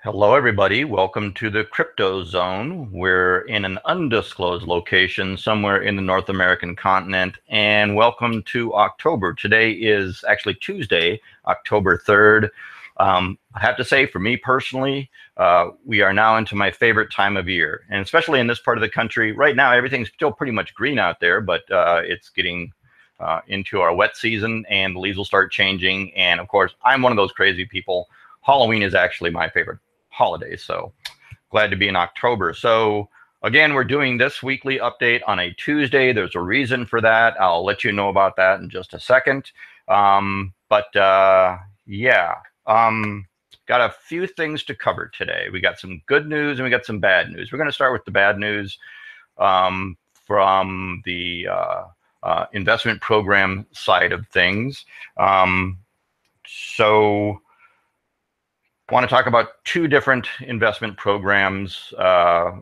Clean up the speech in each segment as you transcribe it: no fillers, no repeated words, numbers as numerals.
Hello, everybody. Welcome to the CryptoZone. We're in an undisclosed location somewhere in the North American continent, and welcome to October. Today is actually Tuesday, October 3rd. I have to say, for me personally, we are now into my favorite time of year, and especially in this part of the country. Right now, everything's still pretty much green out there, but it's getting into our wet season, and the leaves will start changing. And of course, I'm one of those crazy people. Halloween is actually my favorite holiday, so glad to be in October. So again, we're doing this weekly update on a Tuesday. There's a reason for that. I'll let you know about that in just a second. Yeah, got a few things to cover today. We got some good news and we got some bad news. We're going to start with the bad news from the investment program side of things. So want to talk about two different investment programs that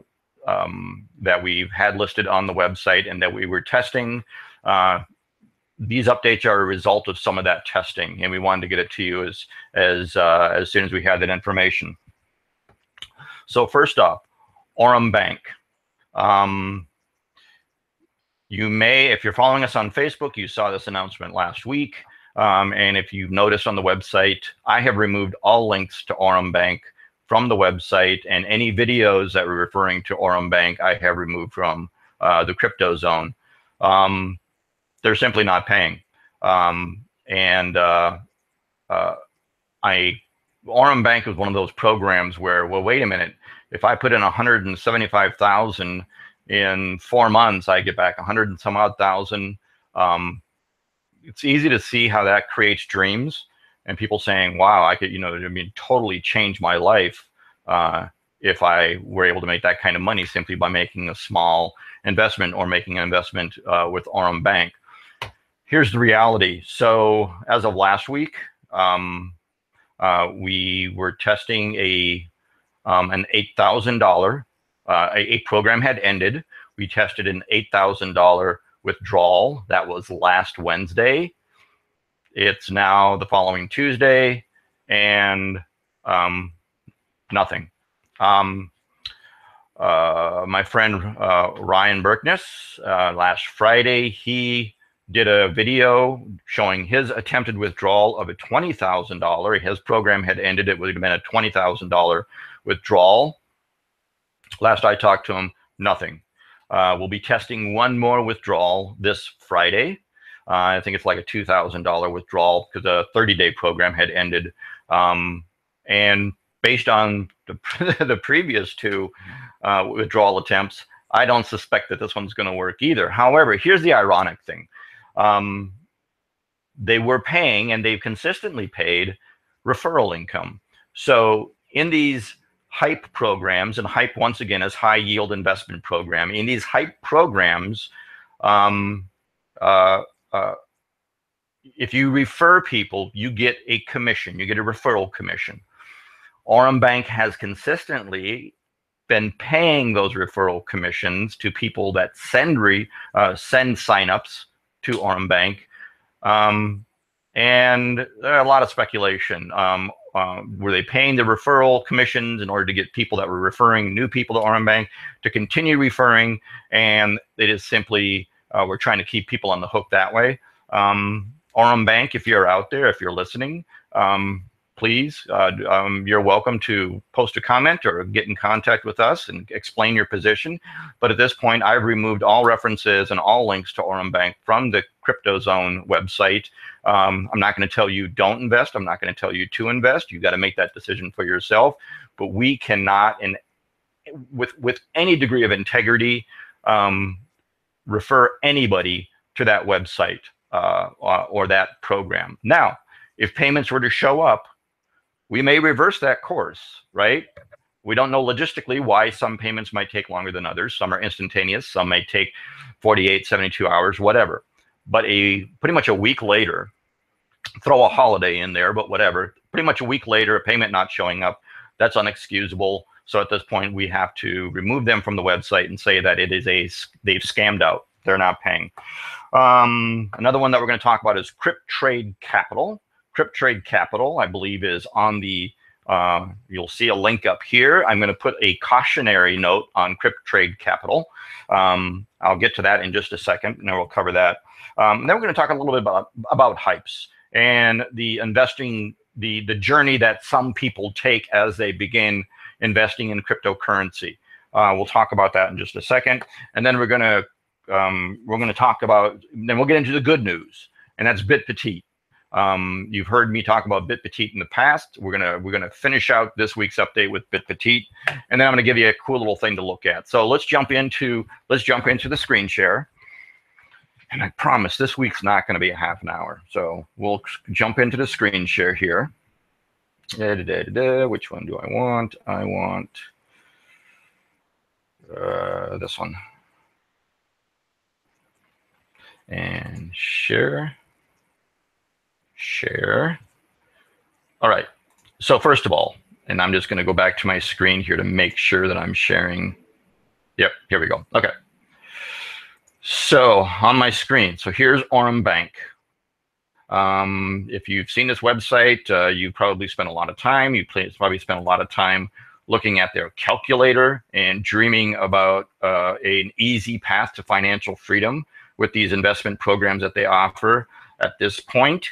we've had listed on the website and that we were testing. These updates are a result of some of that testing, and we wanted to get it to you as soon as we had that information. So first up, Aurum Bank. You may, if you're following us on Facebook, you saw this announcement last week. And if you've noticed on the website, I have removed all links to Aurum Bank from the website, and any videos that were referring to Aurum Bank, I have removed from the CryptoZone. They're simply not paying. Aurum Bank is one of those programs where, well, wait a minute, if I put in 175,000 in 4 months, I get back 100 and some odd thousand. It's easy to see how that creates dreams and people saying, wow, I could, totally change my life if I were able to make that kind of money simply by making a small investment or making an investment with Aurum Bank. Here's the reality. So as of last week, we were testing an $8,000, a program had ended. We tested an $8,000 withdrawal. That was last Wednesday. It's now the following Tuesday, and nothing. My friend Ryan Berkness, last Friday, he did a video showing his attempted withdrawal of a $20,000. His program had ended. It would have been a $20,000 withdrawal. Last I talked to him, nothing. We'll be testing one more withdrawal this Friday. I think it's like a $2,000 withdrawal because the 30-day program had ended. And based on the previous two withdrawal attempts, I don't suspect that this one's going to work either. However, here's the ironic thing. They were paying, and they've consistently paid, referral income. So in these HYIP programs, and HYIP once again is high yield investment program. In these HYIP programs, if you refer people, you get a commission. You get a referral commission. Aurum Bank has consistently been paying those referral commissions to people that send signups to Aurum Bank, and there are a lot of speculation. Were they paying the referral commissions in order to get people that were referring new people to Aurum Bank to continue referring? And it is simply, we're trying to keep people on the hook that way. Aurum Bank, if you're out there, if you're listening, please, you're welcome to post a comment or get in contact with us and explain your position. But at this point, I've removed all references and all links to Aurum Bank from the CryptoZone website. I'm not going to tell you don't invest. I'm not going to tell you to invest. You've got to make that decision for yourself. But we cannot, with any degree of integrity, refer anybody to that website or that program. Now, if payments were to show up, we may reverse that course, right? We don't know logistically why some payments might take longer than others. Some are instantaneous. Some may take 48, 72 hours, whatever. But pretty much a week later, throw a holiday in there, but whatever. Pretty much a week later, a payment not showing up, that's unexcusable. So at this point, we have to remove them from the website and say that they've scammed out. They're not paying. Another one that we're going to talk about is Cryp Trade Capital. Cryp Trade Capital, I believe, is on the You'll see a link up here. I'm going to put a cautionary note on Cryp Trade Capital. I'll get to that in just a second, and then we'll cover that. Then we're going to talk a little bit about HYIPs and the investing, the journey that some people take as they begin investing in cryptocurrency. We'll talk about that in just a second, and then we're going to talk about. Then we'll get into the good news, and that's Bitpetite. You've heard me talk about Bitpetite in the past. We're gonna finish out this week's update with Bitpetite, and then I'm gonna give you a cool little thing to look at. So let's jump into the screen share. And I promise this week's not going to be a half an hour. So we'll jump into the screen share here. Which one do I want? I want this one. And share. All right. So first of all, and I'm just going to go back to my screen here to make sure that I'm sharing. Yep, here we go. Okay. So on my screen, so here's Aurum Bank. If you've seen this website, you probably spent a lot of time. You probably spent a lot of time looking at their calculator and dreaming about an easy path to financial freedom with these investment programs that they offer. At this point,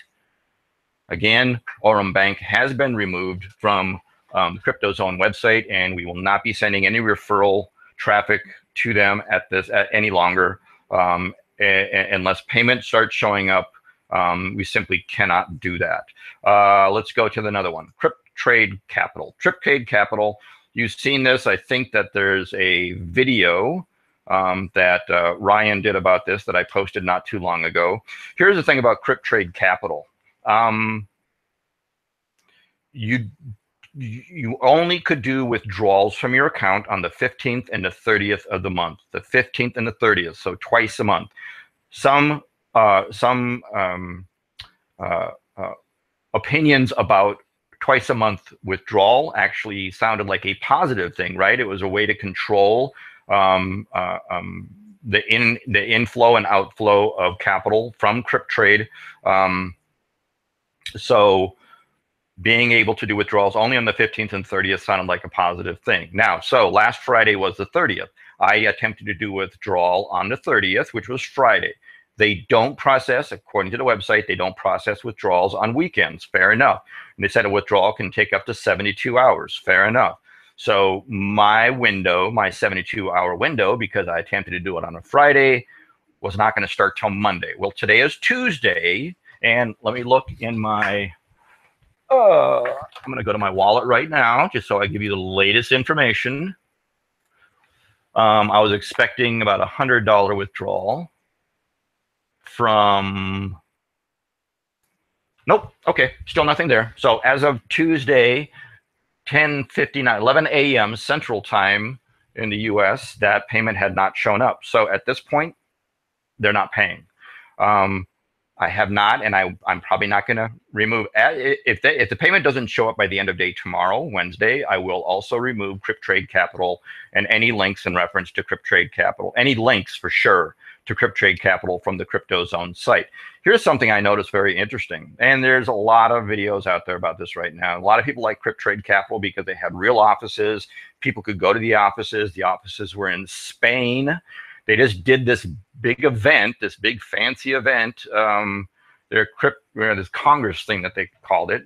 again, Aurum Bank has been removed from the CryptoZone website, and we will not be sending any referral traffic to them at any longer. Unless payments start showing up, we simply cannot do that. Let's go to another one. Cryp Trade Capital. Cryp Trade Capital. You've seen this. I think that there's a video that Ryan did about this that I posted not too long ago. Here's the thing about Cryp Trade Capital. You only could do withdrawals from your account on the 15th and the 30th of the month, the 15th and the 30th, so twice a month. Some opinions about twice a month withdrawal actually sounded like a positive thing, right? It was a way to control the inflow and outflow of capital from Crypt Trade. So being able to do withdrawals only on the 15th and 30th sounded like a positive thing. Now, so last Friday was the 30th. I attempted to do withdrawal on the 30th, which was Friday. They don't process, according to the website, they don't process withdrawals on weekends. Fair enough. And they said a withdrawal can take up to 72 hours. Fair enough. So my window, my 72-hour window, because I attempted to do it on a Friday, was not going to start till Monday. Well, today is Tuesday, and let me look in my... I'm going to go to my wallet right now, just so I give you the latest information. I was expecting about a $100 withdrawal from... Nope. Okay. Still nothing there. So as of Tuesday, 10:59, 11 a.m. Central Time in the U.S., that payment had not shown up. So at this point, they're not paying. I have not, and I'm probably not going to remove. If the payment doesn't show up by the end of day tomorrow, Wednesday, I will also remove Cryp Trade Capital and any links in reference to Cryp Trade Capital, any links for sure to Cryp Trade Capital from the CryptoZone site. Here's something I noticed very interesting, and there's a lot of videos out there about this right now. A lot of people like Cryp Trade Capital because they have real offices. People could go to the offices. The offices were in Spain. They just did this big event, this big fancy event, this Congress thing that they called it.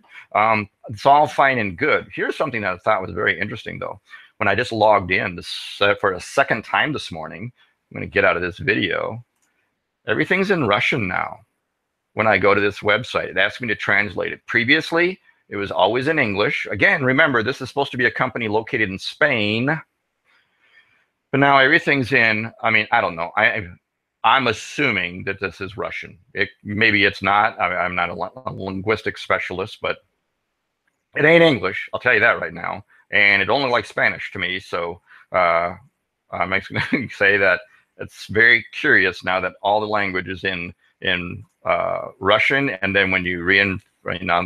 It's all fine and good. Here's something that I thought was very interesting, though. When I just logged in for a second time this morning, I'm going to get out of this video. Everything's in Russian now. When I go to this website, it asks me to translate it. Previously, it was always in English. Again, remember, this is supposed to be a company located in Spain. But now everything's in, I mean, I don't know. I'm assuming that this is Russian. Maybe it's not. I'm not a linguistic specialist, but it ain't English. I'll tell you that right now. And it don't look like Spanish to me. So I'm actually going to say that it's very curious now that all the language is in Russian. And then when you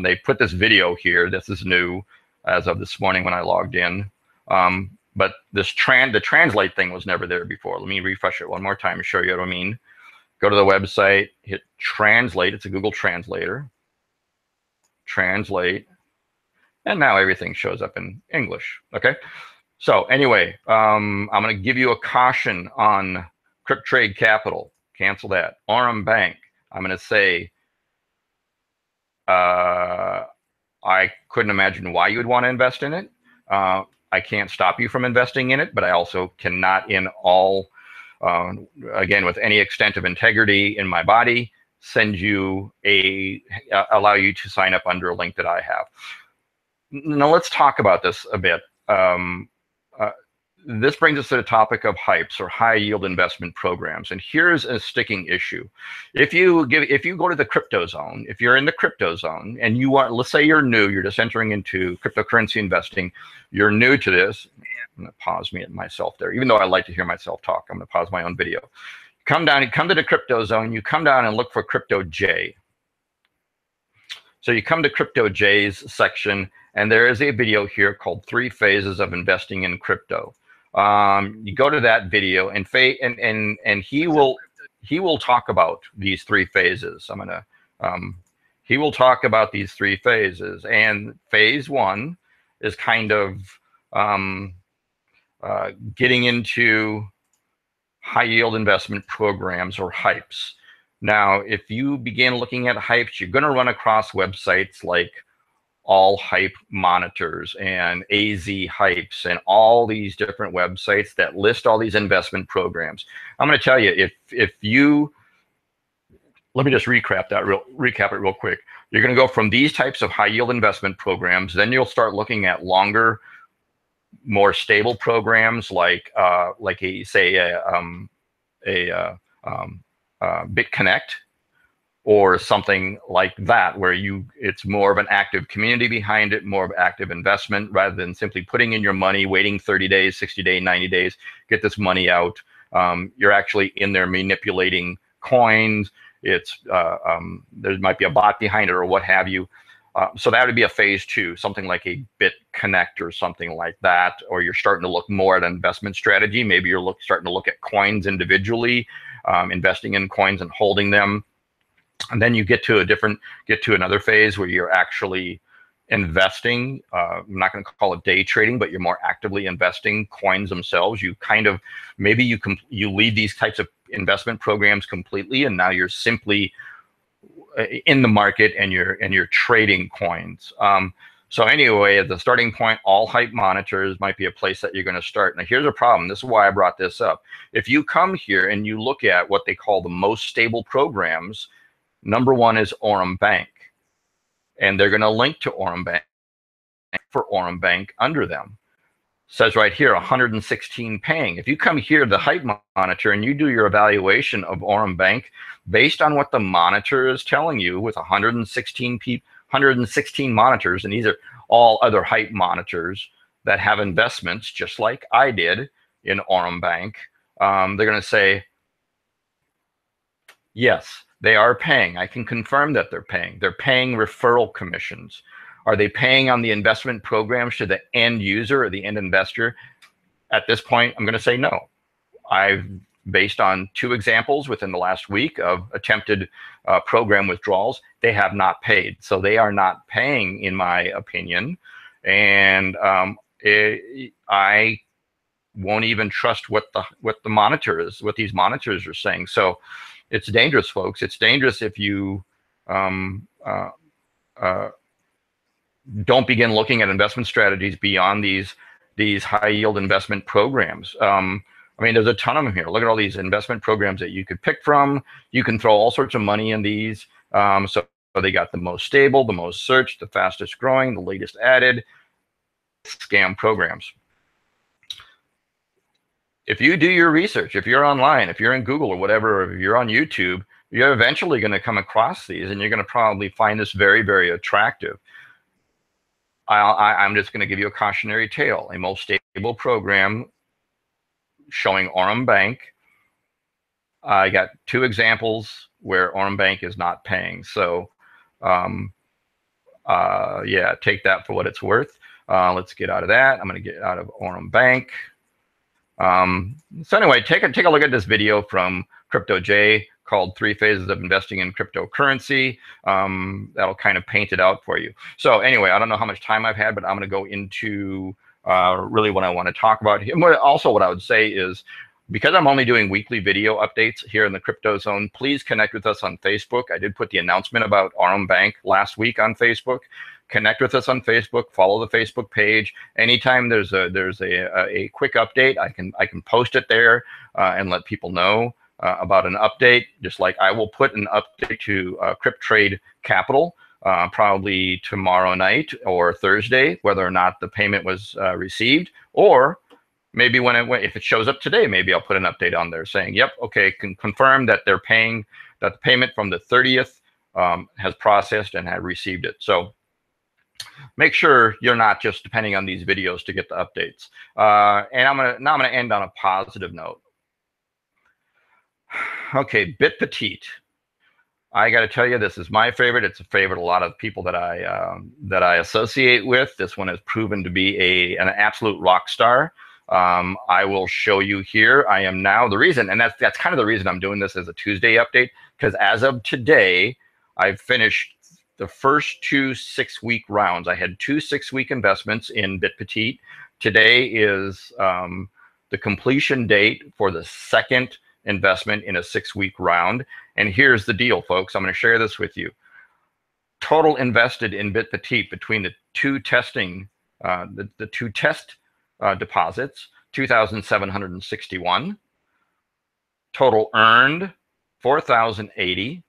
they put this video here. This is new as of this morning when I logged in. But the translate thing was never there before. Let me refresh it one more time and show you what I mean. Go to the website, hit translate. It's a Google translator. Translate. And now everything shows up in English. Okay. So anyway, I'm going to give you a caution on Cryp Trade Capital. Cancel that. Aurum Bank. I'm going to say I couldn't imagine why you would want to invest in it. I can't stop you from investing in it, but I also cannot, in all, again, with any extent of integrity in my body, send you allow you to sign up under a link that I have. Now let's talk about this a bit. This brings us to the topic of HYIPs, or high yield investment programs. And here's a sticking issue. If you go to the CryptoZone, if you're in the CryptoZone and you want, let's say you're new, you're just entering into cryptocurrency investing, you're new to this. I'm going to pause myself there. Even though I like to hear myself talk, I'm going to pause my own video. Come to the CryptoZone, you come down and look for CryptoJ. So you come to CryptoJ's section, and there is a video here called 3 Phases of Investing in Crypto. You go to that video, and he will talk about these 3 phases. He will talk about these 3 phases, and phase 1 is kind of getting into high yield investment programs, or HYIPs. Now, if you begin looking at HYIPs, you're going to run across websites like HYIP monitors and HYIPs and all these different websites that list all these investment programs. I'm going to tell you, if you, let me just recap it real quick. You're going to go from these types of high yield investment programs, then you'll start looking at longer, more stable programs like BitConnect, or something like that, where it's more of an active community behind it, more of active investment, rather than simply putting in your money, waiting 30 days, 60 days, 90 days, get this money out. You're actually in there manipulating coins. There might be a bot behind it or what have you. So that would be a phase 2, something like a BitConnect or something like that, or you're starting to look more at an investment strategy. Maybe you're starting to look at coins individually, investing in coins and holding them. And then you get to another phase where you're actually investing. I'm not going to call it day trading, but you're more actively investing coins themselves. You leave these types of investment programs completely, and now you're simply in the market and you're trading coins. So anyway, at the starting point, all HYIP monitors might be a place that you're going to start. Now, here's a problem. This is why I brought this up. If you come here and you look at what they call the most stable programs, number 1 is Aurum Bank, and they're going to link to Aurum Bank for Aurum Bank under them. It says right here, 116 paying. If you come here to the HYIP monitor and you do your evaluation of Aurum Bank based on what the monitor is telling you, with 116 monitors, and these are all other HYIP monitors that have investments just like I did in Aurum Bank, they're going to say, yes, they are paying. I can confirm that they're paying. They're paying referral commissions. Are they paying on the investment programs to the end user or the end investor? At this point, I'm going to say no. Based on 2 examples within the last week of attempted program withdrawals, they have not paid. So they are not paying, in my opinion. And I won't even trust what these monitors are saying. So it's dangerous, folks. It's dangerous if you don't begin looking at investment strategies beyond these high yield investment programs. I mean, there's a ton of them here. Look at all these investment programs that you could pick from. You can throw all sorts of money in these. So they got the most stable, the most searched, the fastest growing, the latest added scam programs. If you do your research, if you're online, if you're in Google or whatever, or if you're on YouTube, you're eventually going to come across these, and you're going to probably find this very, very attractive. I'm just going to give you a cautionary tale. A most stable program showing Aurum Bank. I got 2 examples where Aurum Bank is not paying. So yeah, take that for what it's worth. Let's get out of that. I'm going to get out of Aurum Bank. So anyway, take a look at this video from CryptoJ called 3 Phases of Investing in Cryptocurrency. That'll kind of paint it out for you. So anyway, I don't know how much time I've had, but I'm going to go into really what I want to talk about. Also, what I would say is, because I'm only doing weekly video updates here in the CryptoZone, please connect with us on Facebook. I did put the announcement about Aurum Bank last week on Facebook. Connect with us on Facebook. Follow the Facebook page. Anytime there's a quick update, I can post it there and let people know about an update. Just like I will put an update to Cryp Trade Capital probably tomorrow night or Thursday, whether or not the payment was received, or maybe if it shows up today, maybe I'll put an update on there saying, yep, okay, can confirm that they're paying, that the payment from the 30th has processed and have received it. So make sure you're not just depending on these videos to get the updates. And now I'm gonna end on a positive note. Okay, Bitpetite. I got to tell you, this is my favorite. It's a favorite of a lot of people that I associate with. This one has proven to be an absolute rock star. I will show you here. I am now the reason, and that's kind of the reason I'm doing this as a Tuesday update, because as of today, I've finished the first 2 6-week rounds. I had 2 6-week investments in Bitpetite. Today is the completion date for the second investment in a 6-week round. And here's the deal, folks. I'm going to share this with you. Total invested in Bitpetite between the two testing, the two test deposits, 2,761. Total earned, 4,080.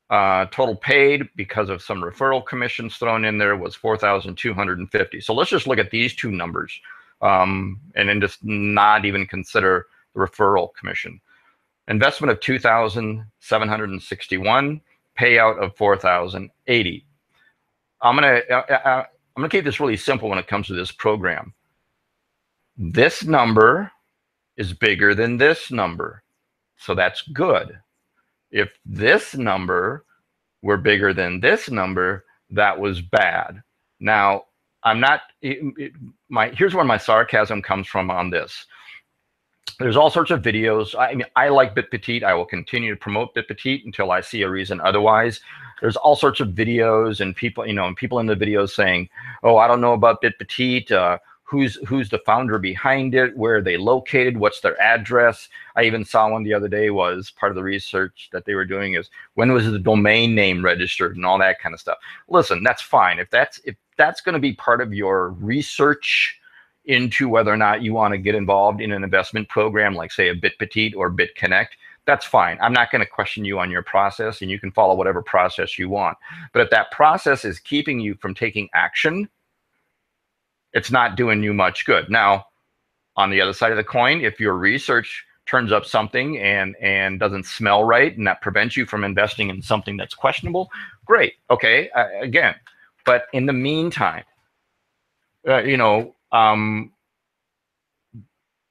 Total paid, because of some referral commissions thrown in there, was 4,250. So let's just look at these two numbers and then just not even consider the referral commission. Investment of 2,761, payout of 4,080. I'm gonna keep this really simple when it comes to this program. This number is bigger than this number, so that's good. If this number were bigger than this number, that was bad. Now, I'm not. Here's where my sarcasm comes from on this. There's all sorts of videos. I mean, I like Bitpetite. I will continue to promote Bitpetite until I see a reason otherwise. There's all sorts of videos and people, people in the videos saying, "Oh, I don't know about Bitpetite. Who's the founder behind it? Where are they located? What's their address?" I even saw one the other day. Was part of the research that they were doing is, when was the domain name registered and all that kind of stuff. Listen, that's fine. If that's going to be part of your research into whether or not you want to get involved in an investment program like, say, a Bitpetite or BitConnect, that's fine. I'm not going to question you on your process, and you can follow whatever process you want. But if that process is keeping you from taking action, it's not doing you much good. Now, on the other side of the coin, if your research turns up something and doesn't smell right, and that prevents you from investing in something that's questionable, great. Okay, again. But in the meantime,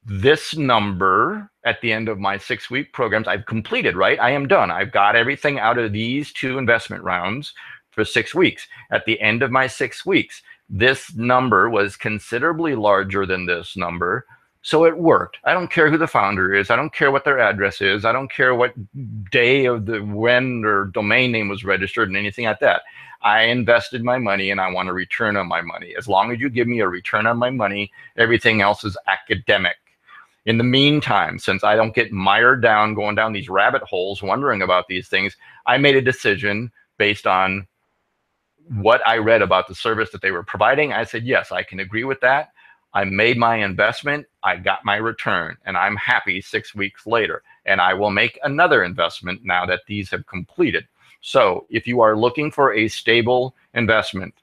this number at the end of my 6-week programs, I've completed, right? I am done. I've got everything out of these 2 investment rounds for 6 weeks. At the end of my 6 weeks, this number was considerably larger than this number. So it worked. I don't care who the founder is. I don't care what their address is. I don't care what day of when their domain name was registered and anything like that. I invested my money and I want a return on my money. As long as you give me a return on my money, everything else is academic. In the meantime, since I don't get mired down, going down these rabbit holes, wondering about these things, I made a decision based on what I read about the service that they were providing. I said, yes, I can agree with that. I made my investment, I got my return, and I'm happy 6 weeks later. And I will make another investment now that these have completed. So if you are looking for a stable investment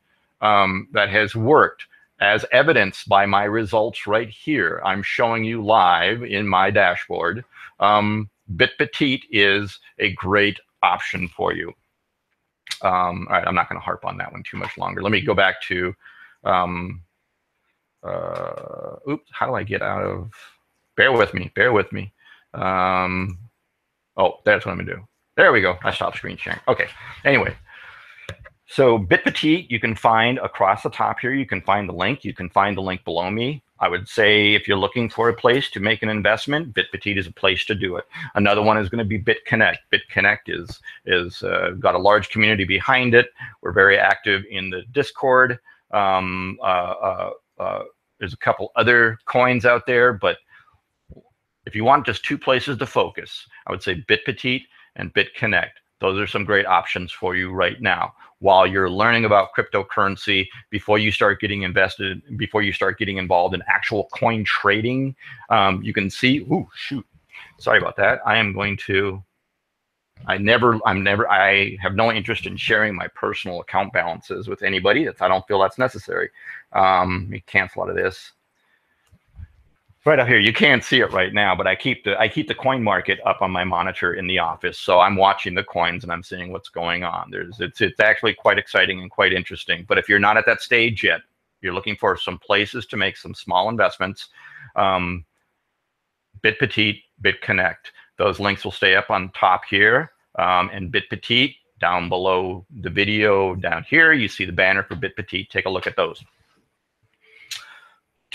that has worked, as evidenced by my results right here, I'm showing you live in my dashboard, Bitpetite is a great option for you. All right, I'm not going to harp on that one too much longer. Let me go back to, oops, how do I get out of, bear with me. Oh, that's what I'm going to do. There we go. I stopped screen sharing. Okay, anyway. So Bitpetite, you can find across the top here, you can find the link. You can find the link below me. I would say if you're looking for a place to make an investment, Bitpetite is a place to do it. Another one is going to be BitConnect. BitConnect is got a large community behind it. We're very active in the Discord. There's a couple other coins out there, but if you want just two places to focus, I would say Bitpetite and BitConnect. Those are some great options for you right now while you're learning about cryptocurrency, before you start getting invested, before you start getting involved in actual coin trading. You can see, ooh, shoot, sorry about that. I am going to, I have no interest in sharing my personal account balances with anybody. I don't feel that's necessary. Let me cancel out of this. Right up here, you can't see it right now, but I keep the coin market up on my monitor in the office, so I'm watching the coins and I'm seeing what's going on. It's actually quite exciting and quite interesting. But if you're not at that stage yet, you're looking for some places to make some small investments. Bitpetite, BitConnect. Those links will stay up on top here, and Bitpetite down below the video down here. You see the banner for Bitpetite. Take a look at those.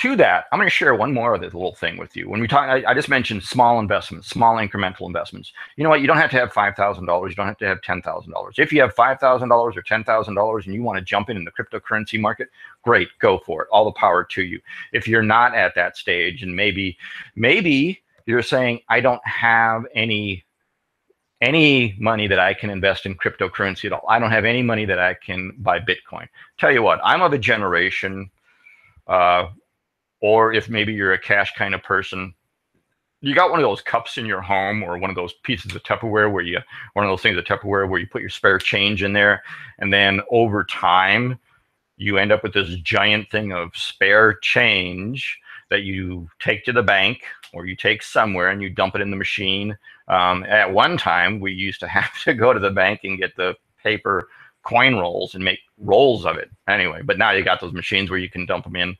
To that, I'm going to share one more of this little thing with you. When we talk, I just mentioned small investments, small incremental investments. You know what? You don't have to have $5,000. You don't have to have $10,000. If you have $5,000 or $10,000 and you want to jump in the cryptocurrency market, great, go for it. All the power to you. If you're not at that stage, and maybe you're saying, I don't have any money that I can invest in cryptocurrency at all. I don't have any money that I can buy Bitcoin. Tell you what, I'm of a generation. Or if maybe you're a cash kind of person, you got one of those cups in your home, or one of those pieces of Tupperware one of those things of Tupperware where you put your spare change in there, and then over time you end up with this giant thing of spare change that you take to the bank or you take somewhere and you dump it in the machine. At one time, we used to have to go to the bank and get the paper coin rolls and make rolls of it. Anyway, but now you got those machines where you can dump them in.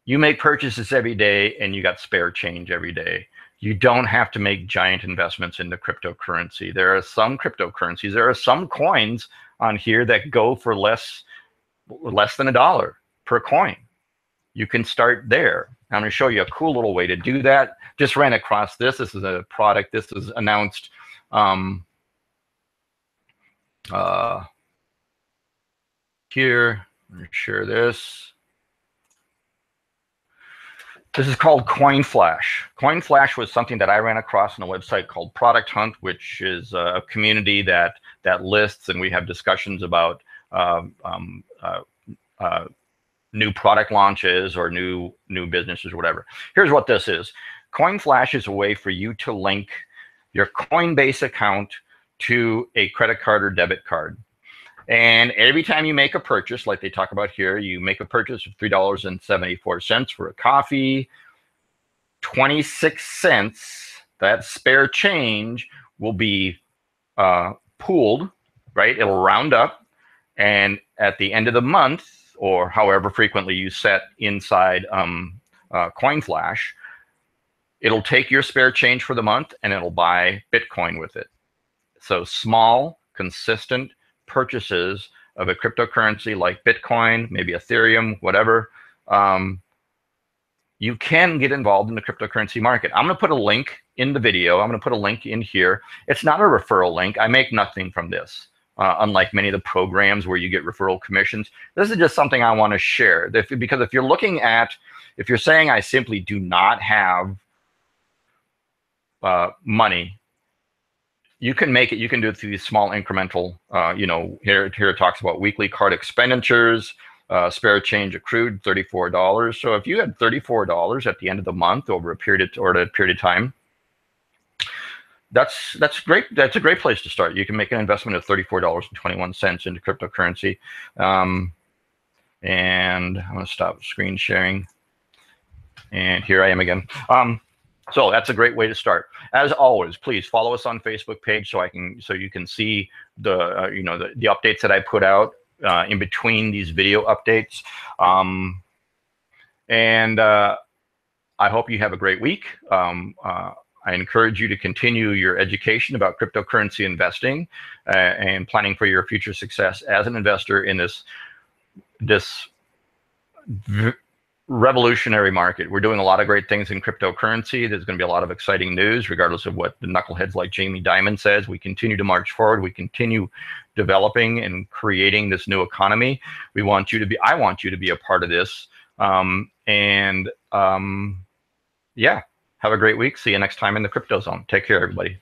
You make purchases every day and you got spare change every day. You don't have to make giant investments into cryptocurrency. There are some cryptocurrencies, there are some coins on here that go for less than $1 per coin. You can start there. I'm going to show you a cool little way to do that. Just ran across this. This is a product. This is announced here. Let me share this. This is called CoinFlash. CoinFlash was something that I ran across on a website called Product Hunt, which is a community that lists, and we have discussions about new product launches or new businesses or whatever. Here's what this is. CoinFlash is a way for you to link your Coinbase account to a credit card or debit card. And every time you make a purchase, like they talk about here, you make a purchase of $3.74 for a coffee, 26 cents, that spare change will be pooled, right? It'll round up. And at the end of the month, or however frequently you set inside CoinFlash, it'll take your spare change for the month and it'll buy Bitcoin with it. So small, consistent purchases of a cryptocurrency like Bitcoin, maybe Ethereum, whatever, you can get involved in the cryptocurrency market. I'm going to put a link in the video. I'm going to put a link in here. It's not a referral link. I make nothing from this, unlike many of the programs where you get referral commissions. This is just something I want to share. Because if you're saying I simply do not have money, you can make it. You can do it through these small incremental. Here it talks about weekly card expenditures, spare change accrued, $34. So if you had $34 at the end of the month over a period of time, that's great. That's a great place to start. You can make an investment of $34.21 into cryptocurrency. And I'm going to stop screen sharing. And here I am again. So that's a great way to start. As always, please follow us on Facebook page so you can see the updates that I put out in between these video updates. And I hope you have a great week. I encourage you to continue your education about cryptocurrency investing and planning for your future success as an investor in this revolutionary market. We're doing a lot of great things in cryptocurrency. There's going to be a lot of exciting news, regardless of what the knuckleheads like Jamie Dimon says. We continue to march forward. We continue developing and creating this new economy. I want you to be a part of this. Yeah, have a great week. See you next time in the CryptoZone. Take care, everybody.